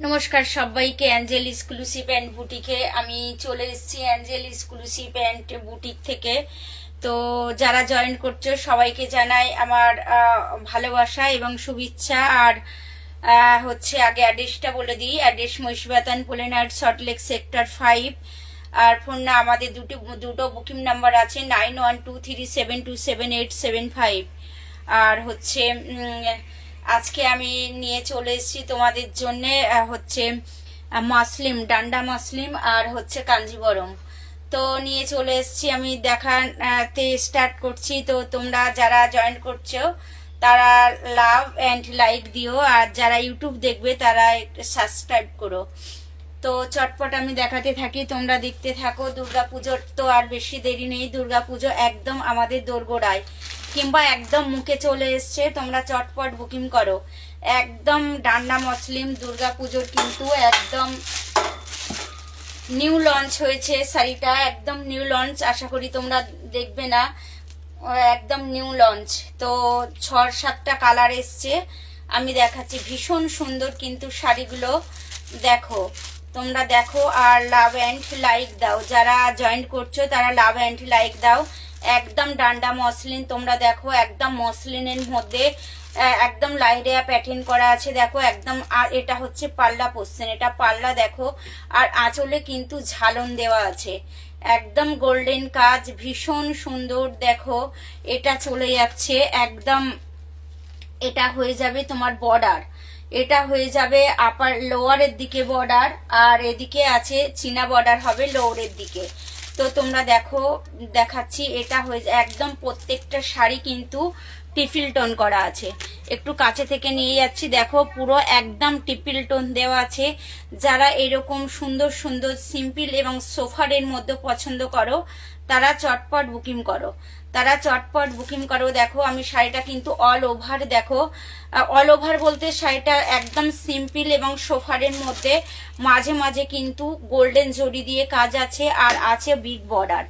নমস্কার সবাইকে Angel exclusive and বুটিকে আমি চলে এসেছি অ্যাঞ্জেল এক্সক্লুসিভ অ্যান্ড বুটিক থেকে। তো যারা জয়েন করছো সবাইকে জানাই আমার ভালোবাসা এবং শুভেচ্ছা। আর হচ্ছে আগে অ্যাড্রেসটা বলে দিই। অ্যাড্রেস মহিষবাতান পোলেনার সল্টলেক সেক্টর 5। আর ফোন না আমাদের দুটো বুকিং নাম্বার আছে 9123727875। আর হচ্ছে আজকে আমি নিয়ে চলে এসেছি তোমাদের জন্য হচ্ছে মাসলিম, ডান্ডা মাসলিম আর হচ্ছে কাঞ্জিবরম। তো নিয়ে চলে এসেছি আমি দেখাতে স্টার্ট করছি। তো তোমরা যারা জয়েন করছো তারা লাভ অ্যান্ড লাইক দিও, আর যারা ইউটিউব দেখবে তারা একটু সাবস্ক্রাইব করো। তো চটপট আমি দেখাতে থাকি, তোমরা দেখতে থাকো। দুর্গাপুজোর তো আর বেশি দেরি নেই, দুর্গাপুজো একদম আমাদের দোরগোড়ায় কিংবা একদম মুখে চলে এসছে। তোমরা চটপট বুকিং করো। একদম ডান্ডা মুসলিম দুর্গাপুজোর কিন্তু একদম নিউ লঞ্চ হয়েছে শাড়িটা, একদম নিউ লঞ্চ। আশা করি তোমরা দেখবে না, একদম নিউ লঞ্চ। তো 6-7টা কালার এসছে, আমি দেখাচ্ছি। ভীষণ সুন্দর কিন্তু শাড়িগুলো, দেখো তোমরা দেখো। আর লাভ অ্যান্ড লাইক দাও, যারা জয়েন করছো তারা লাভ অ্যান্ড লাইক দাও। একদম ডান্ডা মসলিন, তোমরা দেখো একদম মসলিনের মধ্যে একদম লাইরিয়া প্যাটার্ন করা আছে, দেখো একদম। আর এটা হচ্ছে পাল্লা পোর্শন, এটা পাল্লা দেখো। আর আঁচলে কিন্তু ঝালন দেওয়া আছে, একদম গোল্ডেন কাজ, ভীষণ সুন্দর। দেখো এটা চলে যাচ্ছে একদম, এটা হয়ে যাবে তোমার বর্ডার, এটা হয়ে যাবে আপার লোয়ারের দিকে বর্ডার, আর এদিকে আছে চীনা বর্ডার হবে লোয়ারের দিকে। তো তোমরা দেখো দেখাচ্ছি, এটা হয়ে একদম প্রত্যেকটা শাড়ি কিন্তু টিফিল টোন করা আছে। একটু কাছে থেকে নিয়ে যাচ্ছি, দেখো পুরো একদম টিপিল টোন দেওয়া আছে। যারা এরকম সুন্দর সুন্দর সিম্পল এবং সোফারের মধ্যে পছন্দ করো তারা চটপট বুকিং করো, তারা চটপট বুকিং করো। দেখো আমি শাড়িটা কিন্তু অল ওভার, দেখো অল ওভার বলতে শাড়িটা একদম সিম্পল এবং সোফারের মধ্যে মাঝে মাঝে কিন্তু গোল্ডেন জরি দিয়ে কাজ আছে, আর আছে বিগ বর্ডার।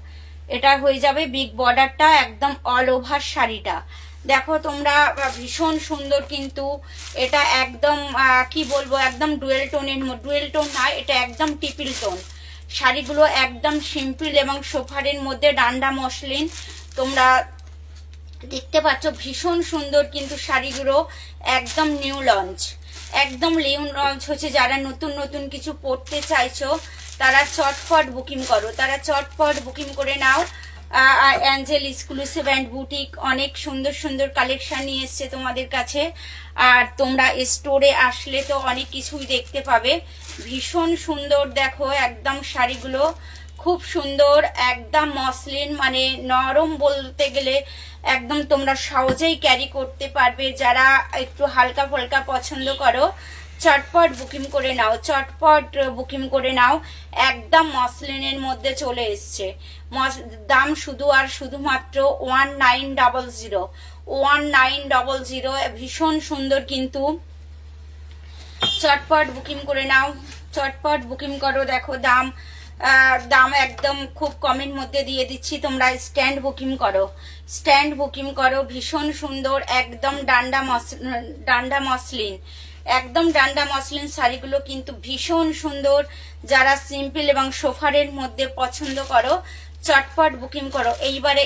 এটা হয়ে যাবে বিগ বর্ডারটা একদম অল ওভার শাড়িটা। দেখো তোমরা ভীষণ সুন্দর কিন্তু এটা একদম কি বলবো, একদম ডুয়েল টোনের, ডুয়েল টোন না, এটা একদম টিপিল টোন। শাড়িগুলো একদম সিম্পল এবং সোফারের মধ্যে ডান্ডা মসলিন, তোমরা দেখতে পাচ্ছ ভীষণ সুন্দর কিন্তু শাড়িগুলো একদম নিউ লঞ্চ, একদম নিউ লঞ্চ হচ্ছে। যারা নতুন নতুন কিছু পড়তে চাইছো তারা চটপট বুকিং করো, তারা চটপট বুকিং করে নাও। অ্যাঞ্জেল এক্সক্লুসিভ অ্যান্ড বুটিক অনেক সুন্দর সুন্দর কালেকশন নিয়ে এসছে তোমাদের কাছে। আর তোমরা স্টোরে আসলে তো অনেক কিছুই দেখতে পাবে। ভীষণ সুন্দর দেখো একদম শাড়িগুলো, খুব সুন্দর, একদম মসলিন, মানে নরম বলতে গেলে একদম তোমরা সহজেই ক্যারি করতে পারবে। যারা একটু হালকা ফালকা পছন্দ করো চটপট বুকিং করে নাও, চটপট বুকিং করে নাও। একদম মসলিনের মধ্যে চলে এসছে। দাম শুধু আর শুধুমাত্র 1900, 1900। ভীষণ সুন্দর কিন্তু, চটপট বুকিং করে নাও, চটপট বুকিং করো। দেখো দাম দাম একদম খুব কমের মধ্যে দিয়ে দিচ্ছি, তোমরা স্ট্যান্ড বুকিং করো, স্ট্যান্ড বুকিং করো। ভীষণ সুন্দর একদম ডান্ডা মসলিন, একদম ডান্ডা মসলিন শাড়িগুলো কিন্তু ভীষণ সুন্দর। যারা সিম্পল এবং সোফারের মধ্যে পছন্দ করো চটপট বুকিং করো। এইবারে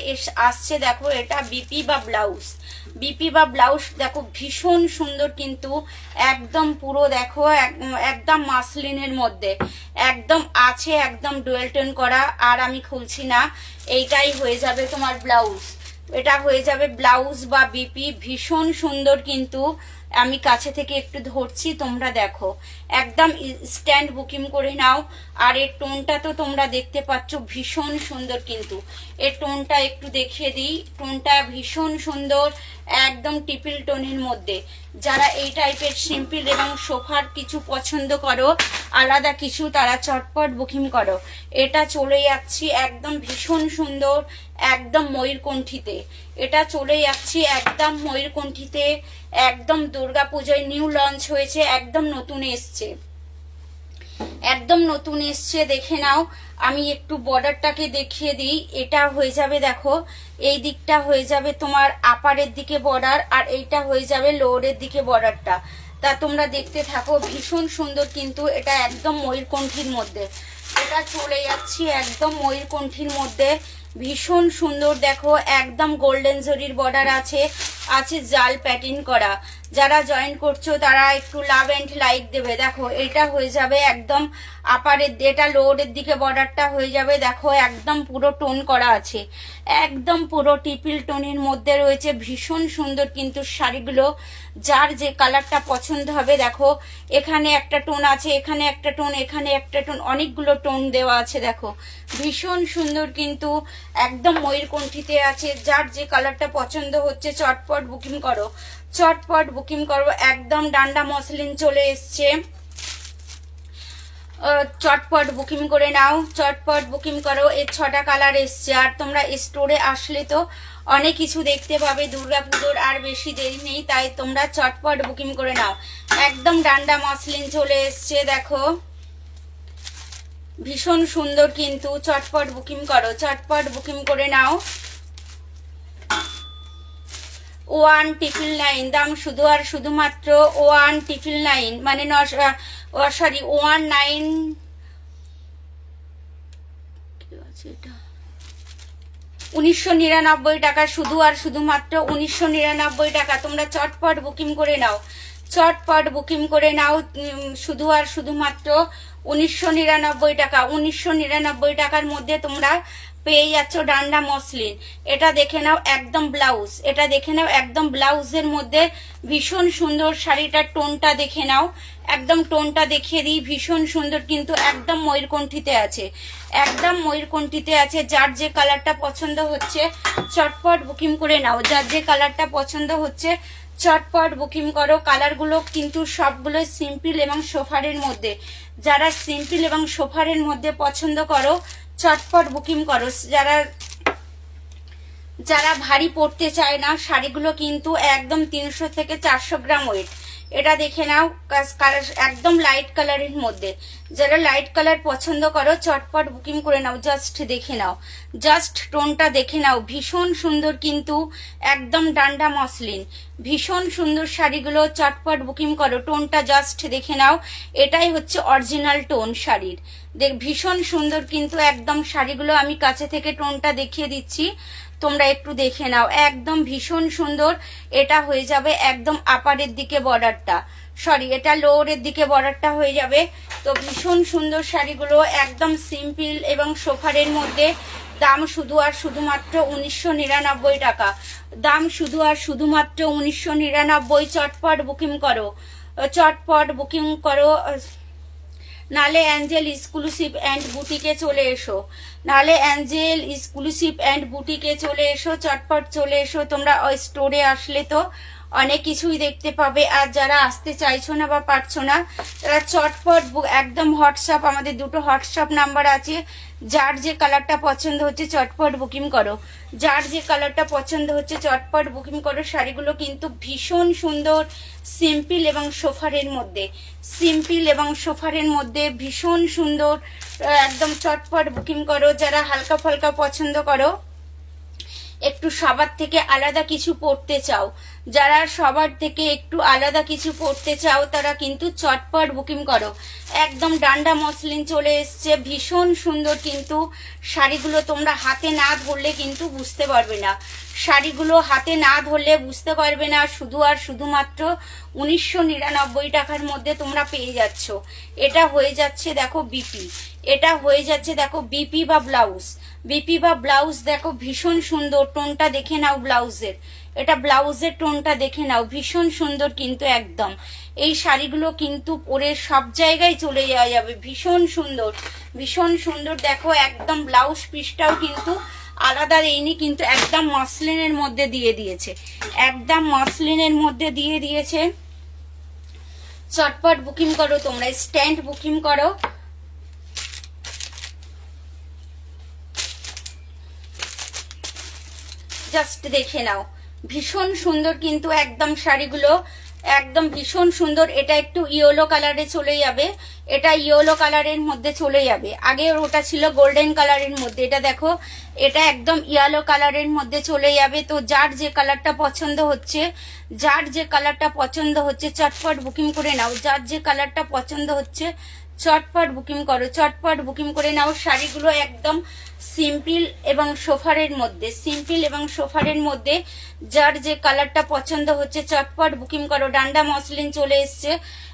আসছে দেখো এটা বিপি বা ব্লাউজ, বিপি বা ব্লাউজ দেখো ভীষণ সুন্দর কিন্তু একদম পুরো দেখো একদম মাসলিনের মধ্যে একদম আছে, একদম ডুয়েল টোন করা। আর আমি খুলছি না, এইটাই হয়ে যাবে তোমার ব্লাউজ, এটা হয়ে যাবে ব্লাউজ বা বিপি। ভীষণ সুন্দর কিন্তু, আমি কাছে থেকে একটু ধরছি, তোমরা দেখো একদম স্ট্যান্ড বুকিং করে নাও। আর এর টোনটা তো তোমরা দেখতে পাচ্ছ ভীষণ সুন্দর কিন্তু, এর টোনটা একটু দেখিয়ে দিই, টোনটা ভীষণ সুন্দর একদম টিপিল টোনের মধ্যে। যারা এই টাইপের সিম্পল এবং সোফার কিছু পছন্দ করো আলাদা কিছু, তারা চটপট বুকিং করো। এটা চলে যাচ্ছি একদম ভীষণ সুন্দর একদম ময়ূরকণ্ঠীতে, এটা চলে যাচ্ছি একদম ময়ূরকণ্ঠীতে। একদম দুর্গাপুজোয় নিউ লঞ্চ হয়েছে, একদম নতুন এসছে, একদম নতুন এসছে। দেখে নাও, আমি একটু বর্ডারটাকে দেখিয়ে দিই। এটা হয়ে যাবে দেখো, এই দিকটা হয়ে যাবে তোমার আপারের দিকে বর্ডার, আর এইটা হয়ে যাবে লোয়ারের দিকে বর্ডারটা। তা তোমরা দেখতে থাকো, ভীষণ সুন্দর কিন্তু এটা একদম ময়ূরকণ্ঠীর মধ্যে। এটা চলে যাচ্ছি একদম ময়ূরকণ্ঠীর মধ্যে, ভীষণ সুন্দর। দেখো একদম গোল্ডেন জরির বর্ডার আছে, আছে জাল প্যাটার্ন করা। যারা জয়েন করছো তারা একটু লাভ এন্ড লাইক দেবে। দেখো এটা হয়ে যাবে একদম আপারের, এটা লোয়ারের দিকে বর্ডারটা হয়ে যাবে। দেখো একদম পুরো টোন করা আছে, একদম পুরো টিপিল টোনের মধ্যে রয়েছে। ভীষণ সুন্দর কিন্তু শাড়িগুলো, যার যে কালারটা পছন্দ হবে। দেখো এখানে একটা টোন আছে, এখানে একটা টোন, এখানে একটা টোন, অনেকগুলো টোন দেওয়া আছে। দেখো ভীষণ সুন্দর কিন্তু একদম ময়ূরকণ্ঠীতে আছে। যার যে কালারটা পছন্দ হচ্ছে চটপট বুকিং করো, চটপট বুকিং করো। একদম ডান্ডা মসলিন চলে এসছে, চটপট বুকিং করে নাও, চটপট বুকিং করো। এর 6টা কালার এসছে। আর তোমরা স্টোরে আসলে তো অনেক কিছু দেখতে পাবে, দুর্গাপুজোর আর বেশি দেরি নেই, তাই তোমরা চটপট বুকিং করে নাও। একদম ডান্ডা মসলিন চলে এসছে। দেখো ভীষণ সুন্দর কিন্তু, চটপট বুকিং করো, চটপট বুকিং করে নাও। 1,999 দাম, শুধু আর শুধুমাত্র 1,999, মানে 1999 টাকা, শুধু আর শুধুমাত্র 1999 টাকা। তোমরা চটপট বুকিং করে নাও, চটপট বুকিং করে নাও। শুধু আর শুধুমাত্র 1999 টাকা। 1999 টাকার মধ্যে তোমরা পেয়ে যাচ্ছ ডান্ডা মসলিন। এটা দেখে নাও একদম ব্লাউজ, এটা দেখে নাও একদম ব্লাউজের মধ্যে ভীষণ সুন্দর। শাড়িটার টোনটা দেখে নাও, একদম টোনটা দেখিয়ে দিই। ভীষণ সুন্দর কিন্তু একদম ময়ূরকণ্ঠীতে আছে, একদম ময়ূরকণ্ঠীতে আছে। যার যে কালারটা পছন্দ হচ্ছে চটপট বুকিং করে নাও, যার যে কালারটা পছন্দ হচ্ছে চটপট বুকিং করো। কালারগুলো কিন্তু সবগুলো সিম্পল এবং সোফারের মধ্যে। যারা সিম্পল এবং সোফারের মধ্যে পছন্দ করো চটপট বুকিং করো। যারা ভারী পড়তে চায় না, শাড়িগুলো কিন্তু একদম 300 থেকে 400 গ্রাম ওয়েট। এটা দেখে নাও একদম লাইট কালারের মধ্যে। যারা লাইট কালার পছন্দ করো চটপট বুকিং করে নাও। জাস্ট দেখে নাও, জাস্ট টোনটা দেখে নাও। ভীষণ সুন্দর কিন্তু একদম ডান্ডা মসলিন, ভীষণ সুন্দর শাড়িগুলো। চটপট বুকিং করো, টোনটা জাস্ট দেখে নাও। এটাই হচ্ছে অরিজিনাল টোন শাড়ির। ভীষণ সুন্দর কিন্তু একদম শাড়িগুলো। আমি কাছে থেকে টোনটা দেখিয়ে দিচ্ছি, তোমরা একটু দেখে নাও। একদম ভীষণ সুন্দর। এটা হয়ে যাবে একদম আপারের দিকে বর্ডারটা, সরি এটা লোয়ারের দিকে বর্ডারটা হয়ে যাবে। তো ভীষণ সুন্দর শাড়িগুলো একদম সিম্পল এবং সোফারের মধ্যে। দাম শুধু আর শুধুমাত্র 1999 টাকা। দাম শুধু আর শুধুমাত্র 1999। চটপট বুকিং করো, চটপট বুকিং করো। নালে অ্যাঞ্জেল এক্সক্লুসিভ অ্যান্ড বুটিকে চলে এসো, নালে অ্যাঞ্জেল এক্সক্লুসিভ অ্যান্ড বুটিকে চলে এসো, চটপট চলে এসো। তোমরা ওই স্টোরে আসলে তো অনেক কিছুই দেখতে পাবে। আর যারা আসতে চাইছো না বা পারছো না, তারা চটপট একদম হোয়াটসঅ্যাপ, আমাদের 2টো হোয়াটসঅ্যাপ নাম্বার আছে। যার যে কালারটা পছন্দ হচ্ছে চটপট বুকিং করো, যার যে কালারটা পছন্দ হচ্ছে চটপট বুকিং করো। শাড়িগুলো কিন্তু ভীষণ সুন্দর, সিম্পল এবং সোফারের মধ্যে, সিম্পল এবং সোফারের মধ্যে ভীষণ সুন্দর। একদম চটপট বুকিং করো। যারা হালকা ফালকা পছন্দ করো, একটু সবার থেকে আলাদা কিছু পড়তে চাও, যারা সবার থেকে একটু আলাদা কিছু পড়তে চাও, তারা কিন্তু চটপট বুকিং করো। একদম ডান্ডা মসলিন চলে এসছে, ভীষণ সুন্দর কিন্তু শাড়িগুলো। তোমরা হাতে না ধরলে কিন্তু বুঝতে পারবে না, শাড়িগুলো হাতে না ধরলে বুঝতে পারবে না। শুধু আর শুধুমাত্র 1999 টাকার মধ্যে তোমরা পেয়ে যাচ্ছ। এটা হয়ে যাচ্ছে দেখো বিপি, এটা হয়ে যাচ্ছে দেখো বিপি বা ব্লাউজ, বিপি বা ব্লাউজ। দেখো ভীষণ সুন্দর, টোনটা দেখে নাও ব্লাউজের, এটা ব্লাউজের টোনটা দেখে নাও। ভীষণ সুন্দর কিন্তু একদম। এই শাড়িগুলো কিন্তু পরে সব জায়গায় চলে যাওয়া যাবে। ভীষণ সুন্দর, ভীষণ সুন্দর। দেখো একদম ব্লাউজ পিসটাও কিন্তু আলাদা দেয়নি, কিন্তু একদম মসলিনের মধ্যে দিয়ে দিয়েছে, একদম মসলিনের মধ্যে দিয়ে দিয়েছে। চটপট বুকিং করো, তোমরা স্ট্যান্ড বুকিং করো। জাস্ট দেখে নাও, ভীষণ সুন্দর কিন্তু একদম শাড়িগুলো। একদম ভীষণ সুন্দর। এটা একটু ইয়েলো কালারে চলে যাবে, এটা ইয়েলো কালারের মধ্যে চলে যাবে। আগে ওটা ছিল গোল্ডেন কালারের মধ্যে, এটা দেখো এটা একদম ইয়েলো কালারের মধ্যে চলে যাবে। তো যার যে কালারটা পছন্দ হচ্ছে, যার যে কালারটা পছন্দ হচ্ছে চটপট বুকিং করে নাও। যার যে কালারটা পছন্দ হচ্ছে চটপট বুকিং করো, চটপট বুকিং করে নাও। শাড়িগুলো একদম সিম্পল এবং সোফারের মধ্যে, সিম্পল এবং সোফারের মধ্যে যার যে কালারটা পছন্দ হচ্ছে চটপট বুকিং করো। ডান্ডা মসলিন চলে এসছে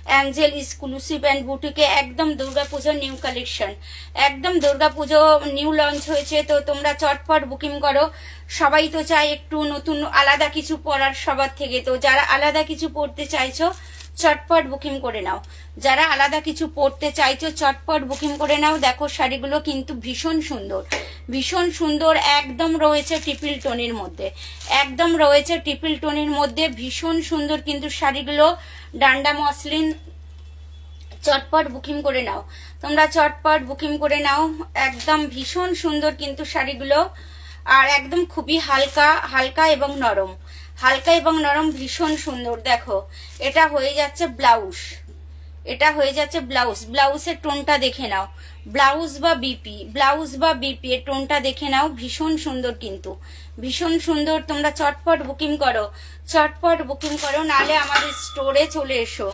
অ্যাঞ্জেল এক্সক্লুসিভ অ্যান্ড বুটিকে, একদম দুর্গাপুজোর নিউ কালেকশন, একদম দুর্গাপুজো নিউ লঞ্চ হয়েছে। তো তোমরা চটপট বুকিং করো। সবাই তো চায় একটু নতুন আলাদা কিছু পরার সবার থেকে, তো যারা আলাদা কিছু পরতে চাইছো চটপট বুকিং করে নাও। যারা আলাদা কিছু পরতে চাইছো চটপট বুকিং করে নাও। দেখো শাড়িগুলো কিন্তু ভীষণ সুন্দর, ভীষণ সুন্দর, একদম রয়েছে ট্রিপল টোনের মধ্যে, একদম রয়েছে ট্রিপল টোনের মধ্যে, ভীষণ সুন্দর কিন্তু শাড়িগুলো। ডান্ডা মসলিন, চটপট বুকিং করে নাও তোমরা, চটপট বুকিং করে নাও। একদম ভীষণ সুন্দর কিন্তু শাড়িগুলো, আর একদম খুবই হালকা, হালকা এবং নরম, হালকা এবং নরম, ভীষণ সুন্দর। দেখো এটা হয়ে যাচ্ছে ব্লাউজ, এটা হয়ে যাচ্ছে ব্লাউজ। ব্লাউজের টোনটা দেখে নাও, ব্লাউজ বা বিপি, ব্লাউজ বা বিপি এর টোনটা দেখে নাও, ভীষণ সুন্দর কিন্তু, ভীষণ সুন্দর। তোমরা চটপট বুকিং করো, চটপট বুকিং করো, নালে আমাদের স্টোরে চলে এসো,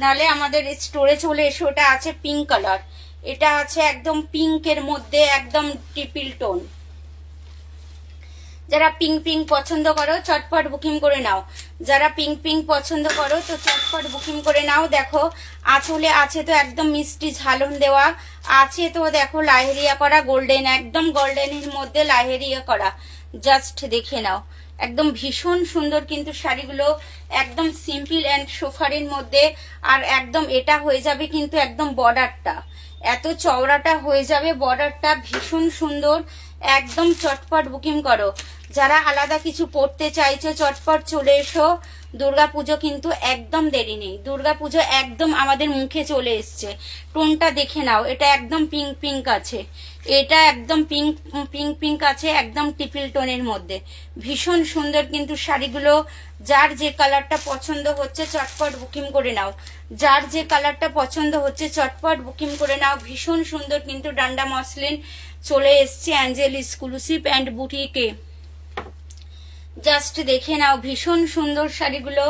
নালে আমাদের স্টোরে চলে এসো। এটা আছে পিঙ্ক কালার, এটা আছে একদম পিঙ্কের মধ্যে, একদম ট্রিপল টোন। যারা পিঙ্ক পিঙ্ক পছন্দ করো চটপট বুকিং করে নাও, যারা পিঙ্ক পিঙ্ক পছন্দ করো তো চটপট বুকিং করে নাও। দেখো আঁচলে আছে তো একদম মিষ্টি ঝালন দেওয়া আছে, তো দেখো লাহেরিয়া করা গোল্ডেন, একদম গোল্ডেনের মধ্যে লাহেরিয়া করা, জাস্ট দেখে নাও। একদম ভীষণ সুন্দর কিন্তু শাড়িগুলো, একদম সিম্পল অ্যান্ড সোফারের মধ্যে। আর একদম এটা হয়ে যাবে কিন্তু একদম বর্ডারটা, এত চওড়াটা হয়ে যাবে বর্ডারটা, ভীষণ সুন্দর। একদম চটপট বুকিং করো। যারা আলাদা কিছু পড়তে চাইছো চটপট চলে এসো। দুর্গাপুজো কিন্তু একদম দেরি নেই, দুর্গাপুজো একদম আমাদের মুখে চলে এসছে। টোনটা দেখে নাও, এটা একদম পিঙ্ক পিঙ্ক আছে, এটা একদম পিঙ্ক পিঙ্ক পিঙ্ক আছে, একদম ট্রিপল টোনের মধ্যে, ভীষণ সুন্দর কিন্তু শাড়িগুলো। যার যে কালারটা পছন্দ হচ্ছে চটপট বুকিং করে নাও, যার যে কালারটা পছন্দ হচ্ছে চটপট বুকিং করে নাও। ভীষণ সুন্দর কিন্তু ডান্ডা মসলিন চলে এসছে অ্যাঞ্জেল এক্সক্লুসিভ অ্যান্ড বুটিকে, জাস্ট দেখে নাও, ভীষণ সুন্দর শাড়িগুলো।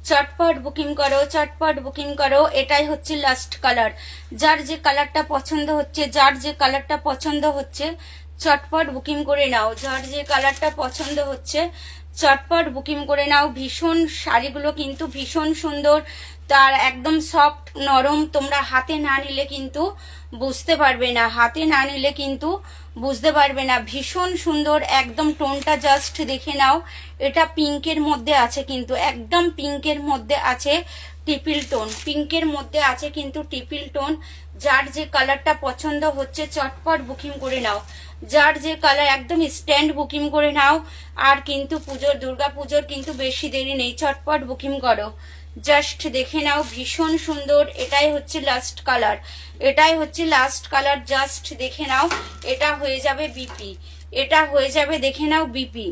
চটপট বুকিং করো, চটপট বুকিং করো। এটাই হচ্ছে লাস্ট কালার। যার যে কালারটা পছন্দ হচ্ছে, যার যে কালারটা পছন্দ হচ্ছে চটপট বুকিং করে নাও, যার যে কালারটা পছন্দ হচ্ছে চটপট বুকিং করে নাও। ভীষণ শাড়িগুলো কিন্তু ভীষণ সুন্দর, তার একদম সফট নরম। তোমরা হাতে না নিলে কিন্তু বুঝতে পারবে না, হাতে না নিলে কিন্তু বুঝতে পারবে না। ভীষণ সুন্দর, একদম টোনটা জাস্ট দেখে নাও। এটা পিঙ্কের মধ্যে আছে কিন্তু, একদম পিঙ্কের মধ্যে আছে ট্রিপল টোন, পিঙ্কের মধ্যে আছে কিন্তু ট্রিপল টোন। যার যে কালারটা পছন্দ হচ্ছে চটপট বুকিং করে নাও, যার যে কালার একদম স্ট্যান্ড বুকিং করে নাও। আর কিন্তু পুজোর, দুর্গা পুজোর কিন্তু বেশি দেরি নেই, চটপট বুকিং করো। জাস্ট দেখে নাও, ভীষণ সুন্দর। এটাই হচ্ছে লাস্ট কালার, এটাই হচ্ছে লাস্ট কালার, জাস্ট দেখে নাও। এটা হয়ে যাবে বিপি, এটা হয়ে যাবে দেখে নাও বিপি,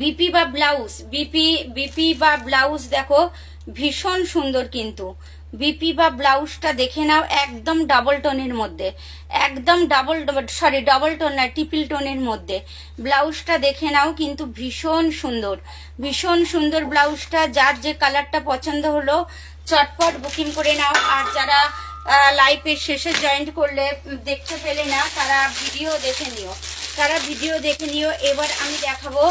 বিপি বা ব্লাউজ, বিপি, বিপি বা ব্লাউজ। দেখো ভীষণ সুন্দর কিন্তু বিপি বা ব্লাউজটা দেখে নাও, একদম ডাবল টোনের মধ্যে, একদম ডাবল টোন না, ট্রিপল টোনের মধ্যে ব্লাউজটা দেখে নাও কিন্তু ভীষণ সুন্দর, ভীষণ সুন্দর ব্লাউজটা। যার যে কালারটা পছন্দ হলো চটপট বুকিং করে নাও। আর যারা লাইভের শেষে জয়েন্ট করলে দেখতে পেলে না তারা ভিডিও দেখে নিও, তারা ভিডিও দেখে নিও। এবার আমি দেখাবো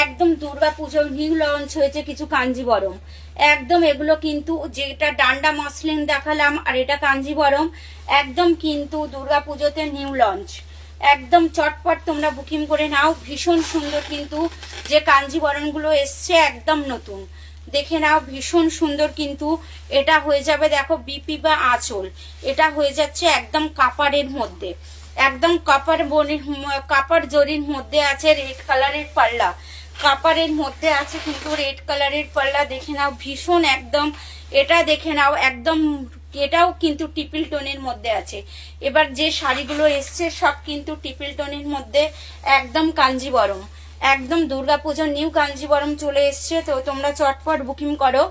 একদম দুর্গাপুজোর নিউ লঞ্চ হয়েছে কিছু কাঞ্জিবরম, একদম এগুলো কিন্তু, যেটা ডান্ডা মসলিন দেখালাম আর এটা কাঞ্জিবরম, একদম কিন্তু দুর্গাপুজোতে নিউ লঞ্চ। একদম চটপট তোমরা বুকিং করে নাও। ভীষণ সুন্দর কিন্তু যে কাঞ্জিবরমগুলো এসছে একদম নতুন, দেখে নাও, ভীষণ সুন্দর কিন্তু। এটা হয়ে যাবে দেখো বিপি বা আঁচল, এটা হয়ে যাচ্ছে একদম কাপারের মধ্যে, একদম কাপার জরির মধ্যে আছে রেড কালারের পাল্লা, কাপারের মধ্যে আছে কিন্তু রেড কালারের পাল্লা, দেখে নাও ভীষণ একদম। এটা দেখে নাও একদম, এটাও কিন্তু ট্রিপল টোনের মধ্যে আছে। এবার যে শাড়িগুলো এসছে সব কিন্তু ট্রিপল টোনের মধ্যে, একদম কাঞ্জিবরম, একদম দুর্গাপুজোর নিউ কাঞ্জিবরম চলে এসছে, তো তোমরা চটপট বুকিং করো।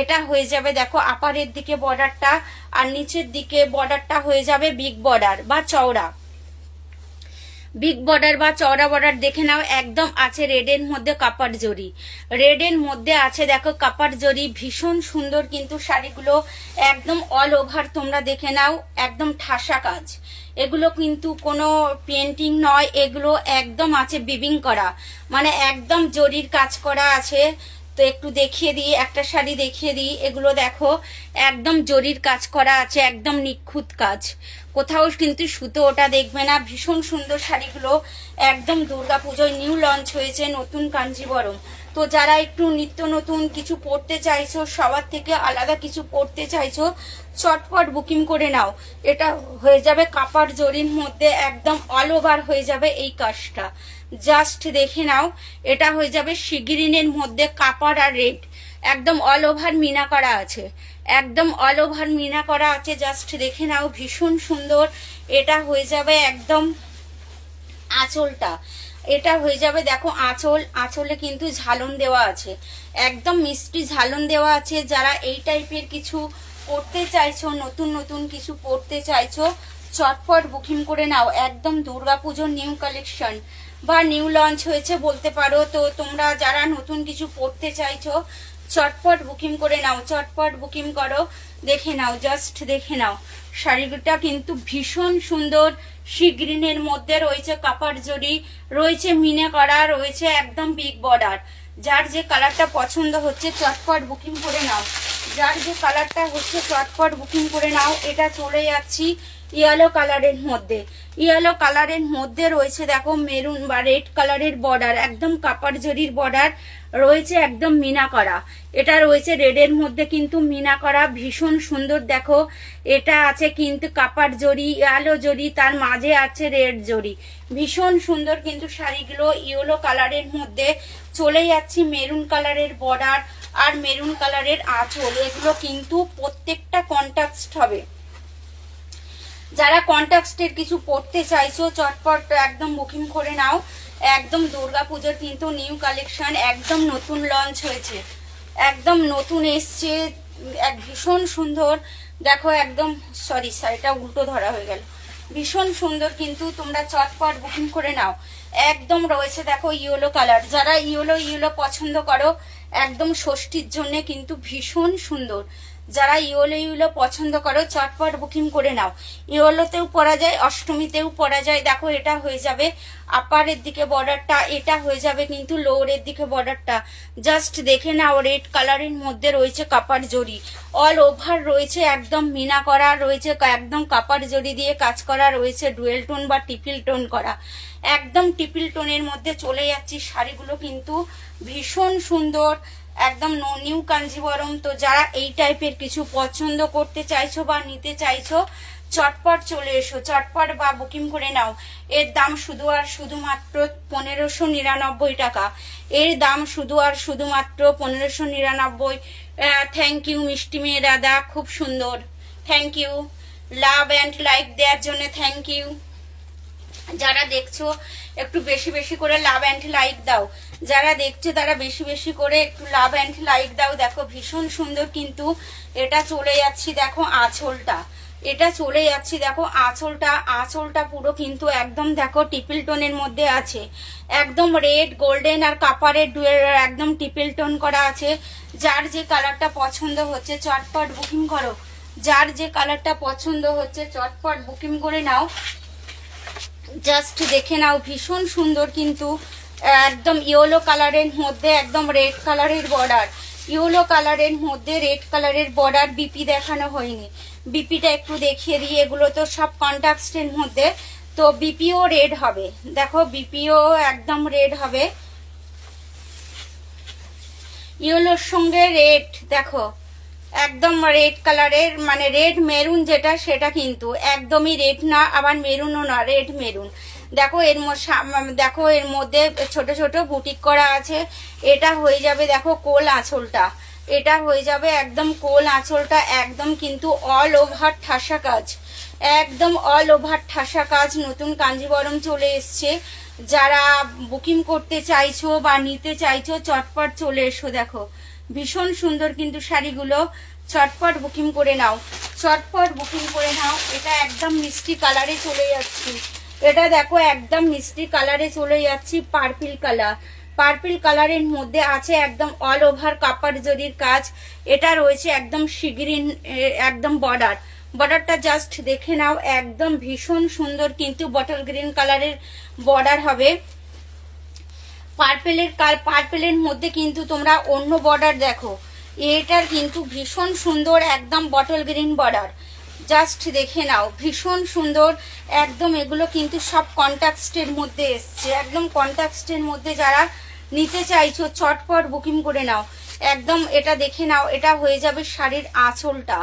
এটা হয়ে যাবে দেখো আপারের দিকে বর্ডারটা, আর নিচের দিকে বর্ডারটা হয়ে যাবে বিগ বর্ডার বা চওড়া। বিগ বর্ডার বা চওড়া বর্ডার দেখে নাও। একদম আছে রেডের মধ্যে কাপার জরি, রেডের মধ্যে আছে দেখো কাপার জরি, ভীষণ সুন্দর কিন্তু শাড়িগুলো একদম অল ওভার তোমরা দেখে নাও, একদম ঠাসা কাজ। এগুলো কিন্তু কোনো পেন্টিং নয়, এগুলো একদম আছে বিবিং করা, মানে একদম জরির কাজ করা আছে। তো একটু দেখিয়ে দিই, একটা শাড়ি দেখিয়ে দিই। এগুলো দেখো একদম জরির কাজ করা আছে, একদম নিখুঁত কাজ, কোথাও কিন্তু সুতো ওটা দেখবে না। ভীষণ সুন্দর শাড়িগুলো, একদম দুর্গাপুজোয় নিউ লঞ্চ হয়েছে নতুন কাঞ্জিবরম। তো যারা একটু নিত্য নতুন কিছু পড়তে চাইছো, সবার থেকে আলাদা কিছু পড়তে চাইছো, চটপট বুকিং করে নাও। এটা হয়ে যাবে কাপার জরির মধ্যে, একদম অল ওভার হয়ে যাবে এই কাজটা। জাস্ট দেখে নাও, এটা হয়ে যাবে শিগিরিনের মধ্যে কাপার আর রেড, একদম অল ওভার মিনা করা আছে, একদম অল ওভার মিনা করা আছে। জাস্ট দেখে নাও, ভীষণ সুন্দর। এটা হয়ে যাবে একদম আঁচলটা, এটা হয়ে যাবে দেখো আঁচল, আঁচলে কিন্তু ঝালন দেওয়া আছে, একদম মিষ্টি ঝালন দেওয়া আছে। যারা এই টাইপের কিছু পড়তে চাইছো, নতুন নতুন কিছু পড়তে চাইছো, চটপট বুকিং করে নাও। একদম দুর্গাপুজোর নিউ কালেকশন বা নিউ লঞ্চ হয়েছে বলতে পারো। তো তোমরা যারা নতুন কিছু পড়তে চাইছো, চটপট বুকিং করে নাও, চটপট বুকিং করো। দেখে নাও, জাস্ট দেখে নাও, শাড়িটা কিন্তু ভীষণ সুন্দর। সি গ্রিনের মধ্যে রয়েছে কাপার জরি, রয়েছে মিনে করা, রয়েছে একদম বিগ বর্ডার। যার যে কালারটা পছন্দ হচ্ছে চটপট বুকিং করে নাও, যার যে কালারটা হচ্ছে চটপট বুকিং করে নাও। এটা চলে যাচ্ছি ইয়েলো কালারের মধ্যে, ইয়েলো কালারের মধ্যে রয়েছে দেখো মেরুন বা রেড কালারের বর্ডার, একদম কাপার জরির বর্ডার রয়েছে, একদম মিনা করা। এটা রয়েছে রেডের মধ্যে কিন্তু মিনা করা, ভীষণ সুন্দর। দেখো এটা আছে কিন্তু কাপার জরি, ইয়েলো জরি, তার মাঝে আছে রেড জরি, ভীষণ সুন্দর কিন্তু শাড়িগুলো। ইয়েলো কালারের মধ্যে চলে যাচ্ছি মেরুন কালারের বর্ডার আর মেরুন কালারের আঁচল। এগুলো কিন্তু প্রত্যেকটা কন্ট্রাস্ট হবে। যারা কন্ট্রাস্টের কিছু পড়তে চাইছো, চটপট একদম বুকিং করে নাও। একদম দুর্গাপুজোর কিন্তু নিউ কালেকশন, একদম নতুন লঞ্চ হয়েছে, একদম নতুন এসছে, এক ভীষণ সুন্দর। দেখো একদম, সরি শাড়িটা উল্টো ধরা হয়ে গেল, ভীষণ সুন্দর কিন্তু তোমরা চটপট বুকিং করে নাও। একদম রয়েছে দেখো ইয়েলো কালার, যারা ইয়েলো ইয়েলো পছন্দ করো, একদম ষষ্ঠীর জন্য কিন্তু ভীষণ সুন্দর। যারা ইয়েলো ইয়েলো পছন্দ করো, চটপট বুকিং করে নাও। ইয়েলোতেও পরা যায়, অষ্টমীতেও পরা যায়। দেখো এটা হয়ে যাবে আপারের দিকে বর্ডারটা, এটা হয়ে যাবে কিন্তু লোয়ারের দিকে বর্ডারটা। জাস্ট দেখে নাও, রেড কালারের মধ্যে রয়েছে কাপার জরি, অল ওভার রয়েছে একদম মিনা করা, রয়েছে একদম কাপার জরি দিয়ে কাজ করা, রয়েছে ডুয়েল টোন বা টিপিল টোন করা, একদম টিপিল টোনের মধ্যে চলে যাচ্ছি। শাড়িগুলো কিন্তু ভীষণ সুন্দর, একদম নিউ কাঞ্জিবরম। তো যারা এই টাইপের কিছু পছন্দ করতে চাইছো বা নিতে চাইছো, চটপট চলে এসো, চটপট বা বুকিং করে নাও। এর দাম শুধু আর শুধুমাত্র 1599 টাকা, এর দাম শুধু আর শুধুমাত্র 1599। থ্যাংক ইউ মিষ্টি মেয়ে দাদা, খুব সুন্দর, thank you. Love and like দেওয়ার জন্য থ্যাংক ইউ। যারা দেখছো একটু বেশি বেশি করে লাভ অ্যান্ড লাইক দাও, যারা দেখছো তারা বেশি বেশি করে একটু লাভ অ্যান্ড লাইক দাও। দেখো ভীষণ সুন্দর কিন্তু এটা চলে যাচ্ছি দেখো আঁচলটা, এটা চলে যাচ্ছি দেখো আঁচলটা, আঁচলটা পুরো কিন্তু একদম দেখো টিপিল টোনের মধ্যে আছে, একদম রেড গোল্ডেন আর কাপারের ডুয়েল একদম টিপিল টোন করা আছে। যার যে কালারটা পছন্দ হচ্ছে চটপট বুকিং করো, যার যে কালারটা পছন্দ হচ্ছে চটপট বুকিং করে নাও। জাস্ট দেখে নাও, ভীষণ সুন্দর কিন্তু একদম ইয়েলো কালারের মধ্যে একদম রেড কালারের বর্ডার, ইয়েলো কালারের মধ্যে রেড কালারের বর্ডার। বিপি দেখানো হয়নি, বিপিটা একটু দেখিয়ে দিই। এগুলো তো সব কন্ট্রাস্টের মধ্যে, তো বিপিও রেড হবে, দেখো বিপিও একদম রেড হবে, ইয়েলোর সঙ্গে রেড। দেখো একদম রেড কালারের, মানে রেড মেরুন যেটা সেটা কিন্তু একদমই রেড না, আবার মেরুনও না, রেড মেরুন। দেখো দেখো এর মধ্যে ছোট ছোট বুটিক করা আছে। এটা হয়ে যাবে দেখো কোল আঁচলটা, এটা হয়ে যাবে একদম কোল আঁচলটা, একদম কিন্তু অল ওভার ঠাসা কাজ, একদম অল ওভার ঠাসা কাজ নতুন কাঞ্জিবরম চলে এসছে। যারা বুকিং করতে চাইছো বা নিতে চাইছো চটপট চলে এসো। দেখো ভীষণ সুন্দর কিন্তু শাড়িগুলো, চটপট বুকিং করে নাও, চটপট বুকিং করে নাও। এটা একদম মিষ্টি কালারে চলে যাচ্ছি, এটা দেখো একদম মিষ্টি কালারে চলে যাচ্ছি, পার্পল কালার। পার্পল কালারের মধ্যে আছে একদম অল ওভার কাপড় জরির কাজ। এটা রয়েছে একদম শিগরিন, একদম বর্ডারটা জাস্ট দেখে নাও, একদম ভীষণ সুন্দর কিন্তু বটল গ্রিন কালারের বর্ডার হবে। পার্পেলের মধ্যে কিন্তু তোমরা অন্য বর্ডার দেখো, এটার কিন্তু ভীষণ সুন্দর একদম বটল গ্রিন বর্ডার, জাস্ট দেখে নাও ভীষণ সুন্দর একদম। এগুলো কিন্তু সব কন্ট্রাস্টের মধ্যে এসছে, একদম কন্ট্রাস্টের মধ্যে। যারা নিতে চাইছো চটপট বুকিং করে নাও একদম। এটা দেখে নাও, এটা হয়ে যাবে শাড়ির আঁচলটা,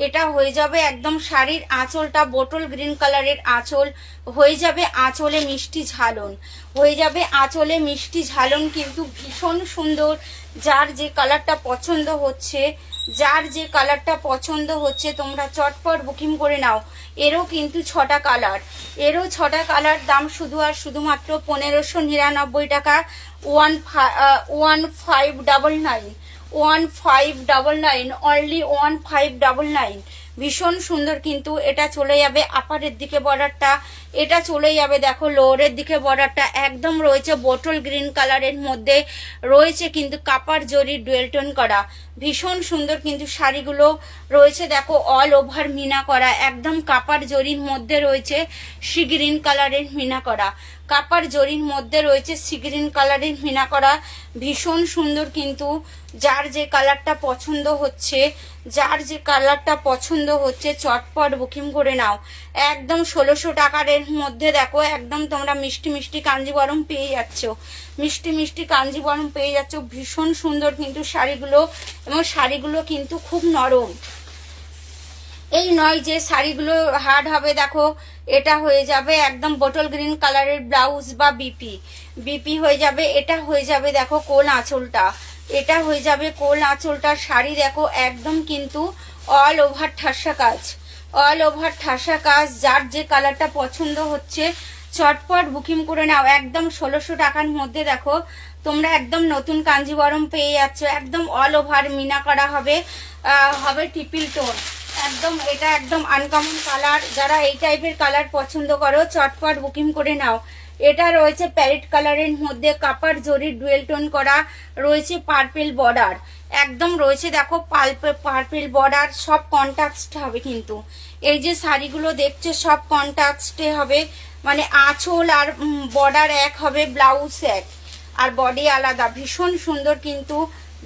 এটা হয়ে যাবে একদম শাড়ির আঁচলটা, বটল গ্রিন কালারের আঁচল হয়ে যাবে, আঁচলে মিষ্টি ঝালন হয়ে যাবে, আঁচলে মিষ্টি ঝালন কিন্তু ভীষণ সুন্দর। যার যে কালারটা পছন্দ হচ্ছে, যার যে কালারটা পছন্দ হচ্ছে তোমরা চটপট বুকিং করে নাও। এরও কিন্তু 6টা কালার, এরও 6টা কালার। দাম শুধু আর শুধুমাত্র 1599 টাকা। 1599 অনলি 1599। ভীষণ সুন্দর কিন্তু এটা চলে যাবে আপারের দিকে বর্ডারটা, এটা চলে যাবে দেখো লোয়ারের দিকে বর্ডারটা। একদম রয়েছে বটল গ্রিন কালারের মধ্যে, রয়েছে কিন্তু কাপার জরি ডুয়েল টোন করা, ভীষণ সুন্দর কিন্তু শাড়িগুলো রয়েছে। দেখো অল ওভার মিনা করা, একদম কাপার জরির মধ্যে রয়েছে শিগ্রিন কালারের মিনা করা, কাপার জরির মধ্যে রয়েছে শিগ্রিন কালারের মিনা করা, ভীষণ সুন্দর কিন্তু। যার যে কালারটা পছন্দ হচ্ছে, যার যে কালারটা পছন্দ হচ্ছে চটপট বুকিং করে নাও। একদম 1600 টাকার মধ্যে দেখো একদম তোমরা মিষ্টি মিষ্টি কাঞ্জিবরম পেয়ে যাচ্ছ, মিষ্টি মিষ্টি কাঞ্জিবরম পেয়ে যাচ্ছ। ভীষণ সুন্দর কিন্তু শাড়িগুলো, এবং শাড়িগুলো কিন্তু খুব নরম। এই নয় যে শাড়িগুলো হার্ড হবে। দেখো এটা হয়ে যাবে একদম বটল গ্রিন কালারের ব্লাউজ বা বিপি হয়ে যাবে, এটা হয়ে যাবে দেখো কোল আঁচলটা, এটা হয়ে যাবে কোল আঁচলটা। শাড়ি দেখো একদম কিন্তু অল ওভার ঠাসা কাজ, অল ওভার ঠাসা কাজ। যার যে কালারটা পছন্দ হচ্ছে চটপট বুকিং করে নাও। একদম 1600 টাকার মধ্যে দেখো তোমরা একদম নতুন কাঞ্জিবরম পেয়ে যাচ্ছ, একদম অল ওভার মিনা করা হবে, হবে ট্রিপল টোন একদম। এটা একদম আনকমন কালার, যারা এই টাইপের কালার পছন্দ করো চটপট বুকিং করে নাও। এটা রয়েছে প্যারেট কালারের মধ্যে কাপার জরির ডুয়েল টোন করা, রয়েছে পার্পেল বর্ডার, একদম রয়েছে দেখো পার্পেল বর্ডার। সব কন্ট্রাস্ট হবে কিন্তু, এই যে শাড়িগুলো দেখছো সব কন্ট্রাস্টে হবে, মানে আঁচল আর বর্ডার এক হবে, ব্লাউজ এক আর বডি আলাদা। ভীষণ সুন্দর কিন্তু।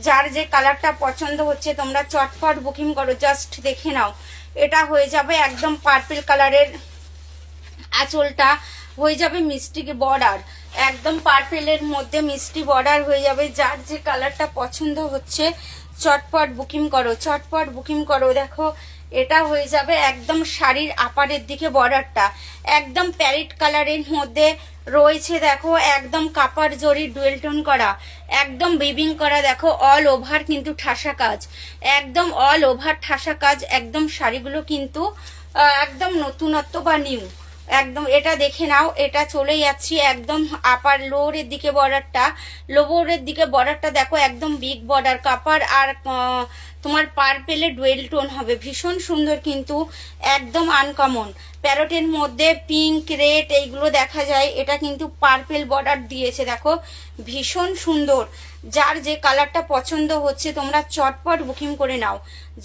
যার যে কালারটা পছন্দ হচ্ছে তোমরা চটপট বুকিং করো, জাস্ট দেখে নাও। এটা হয়ে যাবে একদম পার্পল কালারের আঁচলটা, হয়ে যাবে মিষ্টি বর্ডার, একদম পার্পেলের মধ্যে মিষ্টি বর্ডার হয়ে যাবে। যার যে কালারটা পছন্দ হচ্ছে চটপট বুকিং করো, চটপট বুকিং করো। দেখো এটা হয়ে যাবে একদম শাড়ির আপারের দিকে বর্ডারটা, একদম প্যারেট কালারের মধ্যে রয়েছে দেখো একদম কাপার জরি ডুয়েল টোন করা, একদম বিবিং করা। দেখো অল ওভার কিন্তু ঠাসা কাজ, একদম অল ওভার ঠাসা কাজ। একদম শাড়িগুলো কিন্তু একদম নতুনত্ব বা নিউ একদম। এটা দেখে নাও, এটা চলে যাচ্ছি একদম আপার লোরের দিকে বর্ডারটা, লোরের দিকে বর্ডারটা দেখো একদম বিগ বর্ডার কাপার আর তোমার পার্পেলে ডুয়েল টোন হবে, ভীষণ সুন্দর কিন্তু, একদম আনকমন। প্যারটের মধ্যে পিঙ্ক রেড এইগুলো দেখা যায়, এটা কিন্তু পার্পেল বর্ডার দিয়েছে দেখো, ভীষণ সুন্দর। যার যে কালারটা পছন্দ হচ্ছে তোমরা চটপট বুকিং করে নাও,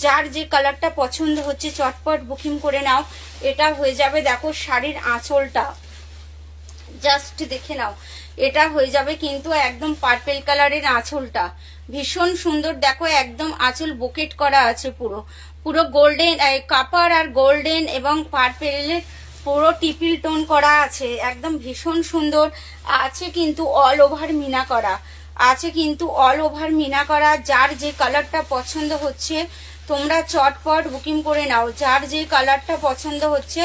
যার যে কালারটা পছন্দ হচ্ছে চটপট বুকিং করে নাও। এটা হয়ে যাবে দেখো শাড়ির আঁচলটা, জাস্ট দেখে নাও। এটা হয়ে যাবে কিন্তু একদম পার্পেল কালারের আঁচলটা, ভীষণ সুন্দর। দেখো একদম আঁচল বুকেট করা আছে, পুরো পুরো গোল্ডেন কাপার আর গোল্ডেন এবং পার্পেলের পুরো টিপিল টোন করা আছে, একদম ভীষণ সুন্দর। আছে কিন্তু অল ওভার মিনা করা, আছে কিন্তু অল ওভার মিনা করা। যার যে কালারটা পছন্দ হচ্ছে তোমরা চটপট বুকিং করে নাও, যার যে কালারটা পছন্দ হচ্ছে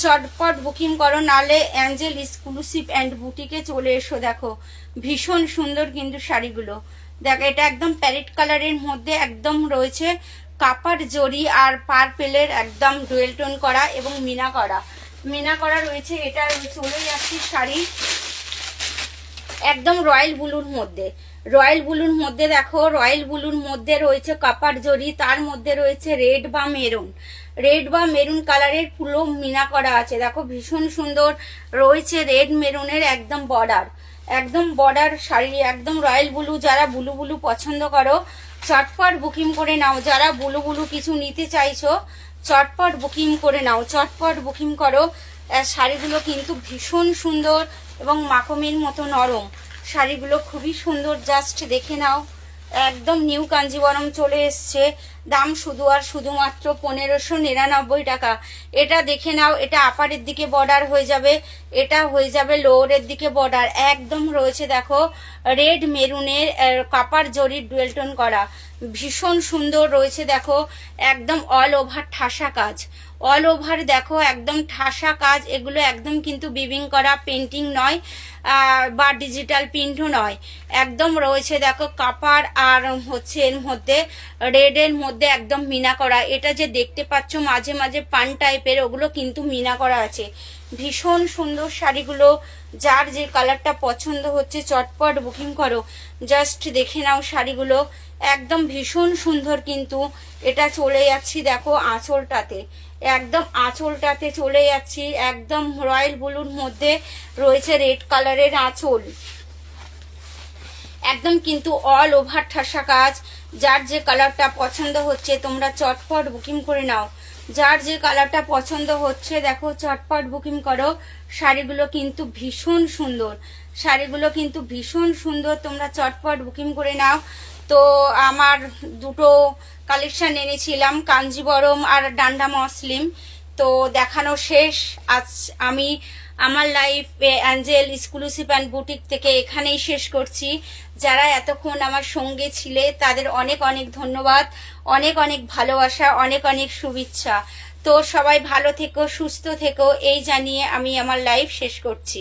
চটপট বুকিং করো, নালে অ্যাঞ্জেল এক্সক্লুসিভ অ্যান্ড বুটিকে চলে এসো। দেখো ভীষণ সুন্দর কিন্তু শাড়িগুলো। দেখো এটা একদম প্যারেট কালারের মধ্যে একদম রয়েছে কাপার জরি আর পার্পেলের একদম ডুয়েল টোন করা এবং মিনা করা রয়েছে। এটা চলে যাচ্ছে শাড়ি একদম রয়্যাল ব্লুর মধ্যে দেখো, রয়্যাল ব্লুর মধ্যে রয়েছে কাপার জরি, তার মধ্যে রয়েছে রেড বা মেরুন কালারের পুরো মিনা করা আছে। দেখো ভীষণ সুন্দর রয়েছে রেড মেরুনের একদম বর্ডার শাড়ি, একদম রয়্যাল ব্লু। যারা ব্লু পছন্দ করো চটপট বুকিং করে নাও, যারা ব্লু কিছু নিতে চাইছো চটপট বুকিং করে নাও, চটপট বুকিং করো। শাড়িগুলো কিন্তু ভীষণ সুন্দর এবং মাখনের মতো নরম, শাড়িগুলো খুবই সুন্দর, জাস্ট দেখে নাও। একদম নিউ কাঞ্জিবরম চলে এসছে, দাম শুধুমাত্র 1599 টাকা। এটা দেখে নাও, এটা আপারের দিকে বর্ডার হয়ে যাবে, এটা হয়ে যাবে লোয়ারের দিকে বর্ডার। একদম রয়েছে দেখো রেড মেরুনের কাপার জরির ডুয়েল টোন করা, ভীষণ সুন্দর রয়েছে। দেখো একদম অল ওভার ঠাসা কাজ, অল ওভার দেখো একদম ঠাসা কাজ। এগুলো একদম কিন্তু বিবিং করা, পেন্টিং নয় বা ডিজিটাল প্রিন্টও নয়, একদম রয়েছে দেখো কাপার আর হচ্ছে এর মধ্যে রেডের মধ্যে একদম মিনা করা। এটা যে দেখতে পাচ্ছ মাঝে মাঝে পান টাইপের, ওগুলো কিন্তু মিনা করা আছে। ভীষণ সুন্দর শাড়িগুলো, যার যে কালারটা পছন্দ হচ্ছে চটপট বুকিং করো, জাস্ট দেখে নাও শাড়িগুলো একদম ভীষণ সুন্দর। কিন্তু এটা চলে যাচ্ছি দেখো আঁচলটাতে, একদম আঁচলটাতে চলে যাচ্ছি, একদম রয়্যাল ব্লুর মধ্যে রয়েছে রেড কালারের আঁচল, একদম কিন্তু অল ওভার ঠাসা কাজ। যার যে কালারটা পছন্দ হচ্ছে তোমরা চটপট বুকিং করে নাও, যার যে কালারটা পছন্দ হচ্ছে দেখো চটপট বুকিং করো। শাড়িগুলো কিন্তু ভীষণ সুন্দর, তোমরা চটপট বুকিং করে নাও। তো আমার দুটো কালেকশন এনেছিলাম, কাঞ্জিবরম আর ডান্ডা মসলিম, তো দেখানো শেষ। আজ আমি আমার life Angel exclusive and boutique থেকে এখানেই শেষ করছি। যারা এতক্ষণ আমার সঙ্গে ছিলে তাদের অনেক ধন্যবাদ, অনেক ভালোবাসা, অনেক শুভেচ্ছা। তো সবাই ভালো থেকো, সুস্থ থেকো, এই জানিয়ে আমি আমার লাইফ শেষ করছি।